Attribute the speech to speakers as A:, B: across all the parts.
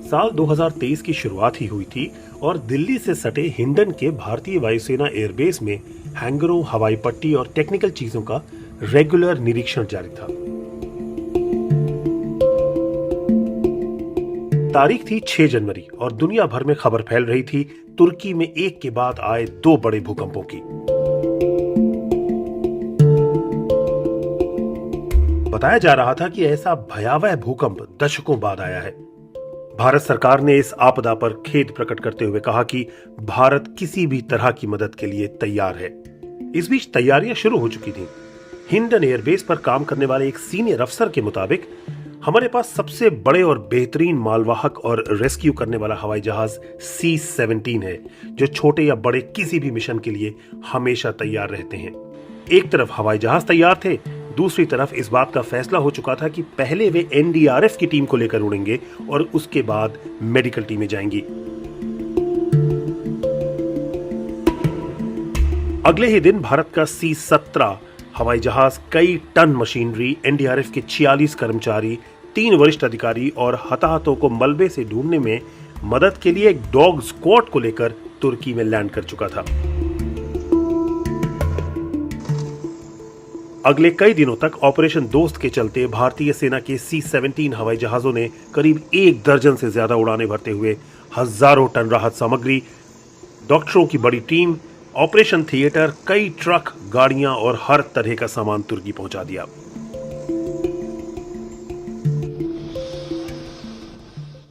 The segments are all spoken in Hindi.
A: साल 2023 की शुरुआत ही हुई थी और दिल्ली से सटे हिंडन के भारतीय वायुसेना एयरबेस में हैंगरों, हवाई पट्टी और टेक्निकल चीजों का रेगुलर निरीक्षण जारी था। तारीख थी 6 जनवरी और दुनिया भर में खबर फैल रही थी तुर्की में एक के बाद आए 2 बड़े भूकंपों की। बताया जा रहा था कि ऐसा भयावह भूकंप दशकों बाद आया है। भारत सरकार ने इस आपदा पर खेद प्रकट करते हुए कहा कि भारत किसी भी तरह की मदद के लिए तैयार है। इस बीच तैयारियां शुरू हो चुकी थीं। हिंडन एयरबेस पर काम करने वाले एक सीनियर अफसर के मुताबिक हमारे पास सबसे बड़े और बेहतरीन मालवाहक और रेस्क्यू करने वाला हवाई जहाज C-17 है, जो छोटे या बड़े किसी भी मिशन के लिए हमेशा तैयार रहते हैं। एक तरफ हवाई जहाज तैयार थे, दूसरी तरफ इस बात का फैसला हो चुका था कि पहले वे NDRF की टीम को लेकर उड़ेंगे और उसके बाद मेडिकल टीमें जाएंगी। अगले ही दिन भारत का C-17 हवाई जहाज कई टन मशीनरी, NDRF के 46 कर्मचारी, 3 वरिष्ठ अधिकारी और हताहतों को मलबे से ढूंढने में मदद के लिए एक डॉग स्क्वाड को लेकर तुर्की में लैंड कर चुका था। अगले कई दिनों तक ऑपरेशन दोस्त के चलते भारतीय सेना के C-17 हवाई जहाजों ने करीब 1 दर्जन से ज्यादा उड़ानें भरते हुए हजारों टन राहत सामग्री, डॉक्टरों की बड़ी टीम, ऑपरेशन थिएटर, कई ट्रक, गाड़ियां और हर तरह का सामान तुर्की पहुंचा दिया।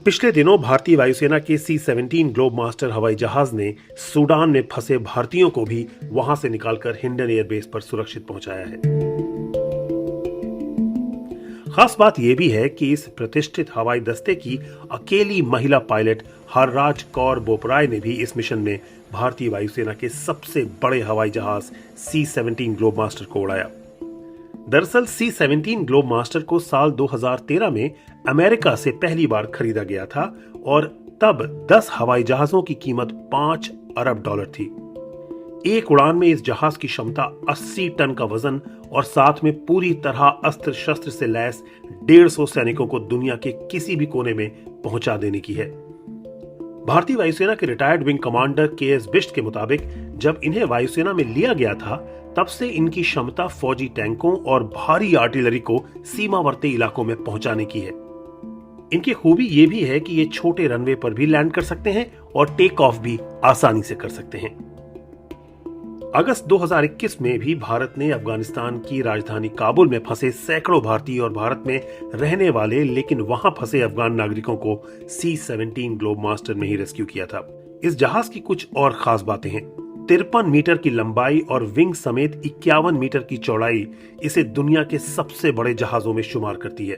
A: पिछले दिनों भारतीय वायुसेना के C-17 ग्लोब मास्टर हवाई जहाज ने सूडान में फंसे भारतीयों को भी वहां से निकालकर हिंडन एयरबेस पर सुरक्षित पहुंचाया है। खास बात यह भी है कि इस प्रतिष्ठित हवाई दस्ते की अकेली महिला पायलट हरराज कौर बोपराय ने भी इस मिशन में भारतीय वायुसेना के सबसे बड़े हवाई जहाज C-17 ग्लोब मास्टर को उड़ाया। दरअसल C-17 ग्लोब मास्टर को साल 2013 में अमेरिका से पहली बार खरीदा गया था और तब 10 हवाई जहाजों की कीमत $5 अरब थी। एक उड़ान में इस जहाज की क्षमता 80 टन का वजन और साथ में पूरी तरह अस्त्र शस्त्र से लैस 150 सैनिकों को दुनिया के किसी भी कोने में पहुंचा देने की है। भारतीय वायुसेना के retired wing commander KS Bisht के मुताबिक जब इन्हें वायुसेना में लिया गया था तब से इनकी क्षमता फौजी टैंकों और भारी आर्टिलरी को सीमावर्ती इलाकों में पहुंचाने की है। इनकी खूबी यह भी है कि ये छोटे रनवे पर भी लैंड कर सकते हैं और टेक ऑफ भी आसानी से कर सकते हैं। अगस्त 2021 में भी भारत ने अफगानिस्तान की राजधानी काबुल में फंसे सैकड़ों भारतीय और भारत में रहने वाले लेकिन वहां फंसे अफगान नागरिकों को C-17 ग्लोब मास्टर में ही रेस्क्यू किया था। इस जहाज की कुछ और खास बातें हैं। 53 मीटर की लंबाई और विंग समेत 51 मीटर की चौड़ाई इसे दुनिया के सबसे बड़े जहाजों में शुमार करती है।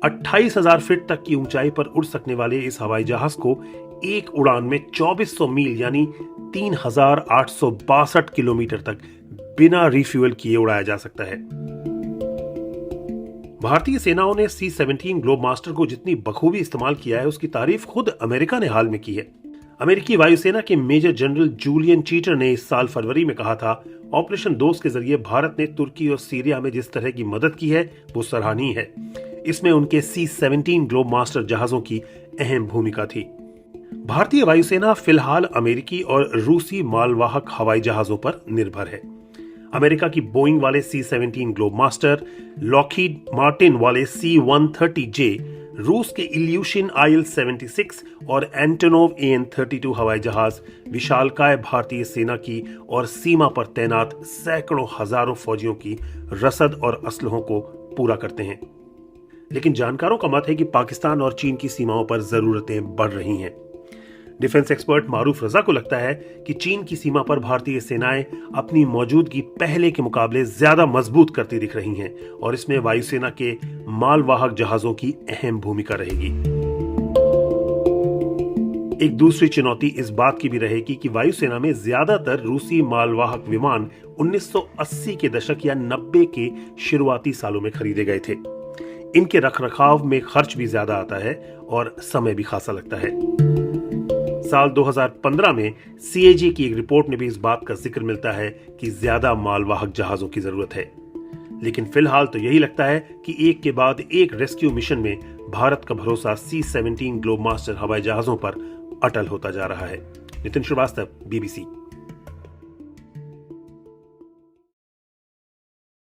A: 28,000 फीट तक की ऊंचाई पर उड़ सकने वाले इस हवाई जहाज को एक उड़ान में 2400 मील यानी 3,862 किलोमीटर तक बिना रिफ्यूल किए उड़ाया जा सकता है। भारतीय सेनाओं ने C-17 ग्लोब मास्टर को जितनी बखूबी इस्तेमाल किया है उसकी तारीफ खुद अमेरिका ने हाल में की है। अमेरिकी वायुसेना के मेजर जनरल जूलियन चीटर ने इस साल फरवरी में कहा था, ऑपरेशन दोस्त के जरिए भारत ने तुर्की और सीरिया में जिस तरह की मदद की है वो सराहनीय है। इसमें उनके C-17 ग्लोब मास्टर जहाजों की अहम भूमिका थी। भारतीय वायुसेना फिलहाल अमेरिकी और रूसी मालवाहक हवाई जहाजों पर निर्भर है। अमेरिका की बोइंग वाले C-17 globe master, Lockheed Martin वाले C-130J, रूस के इल्यूशिन IL-76 और एंटोनोव AN-32 हवाई जहाज विशालकाय भारतीय सेना की और सीमा पर तैनात सैकड़ों हजारों फौजियों की रसद और असलहों को पूरा करते हैं। लेकिन जानकारों का मत है कि पाकिस्तान और चीन की सीमाओं पर जरूरतें बढ़ रही हैं। डिफेंस एक्सपर्ट मारूफ रजा को लगता है कि चीन की सीमा पर भारतीय सेनाएं अपनी मौजूदगी पहले के मुकाबले ज्यादा मजबूत करती दिख रही हैं और इसमें वायुसेना के मालवाहक जहाजों की अहम भूमिका रहेगी। एक दूसरी चुनौती इस बात की भी रहेगी कि वायुसेना में ज्यादातर रूसी मालवाहक विमान 1980 के दशक या 90 के शुरुआती सालों में खरीदे गए थे। इनके रखरखाव में खर्च भी ज्यादा आता है और समय भी खासा लगता है। साल 2015 में CAG की एक रिपोर्ट में भी इस बात का जिक्र मिलता है कि ज्यादा मालवाहक जहाजों की जरूरत है। लेकिन फिलहाल तो यही लगता है कि एक के बाद एक रेस्क्यू मिशन में भारत का भरोसा C-17 ग्लोबमास्टर हवाई जहाजों पर अटल होता जा रहा है। नितिन श्रीवास्तव, BBC।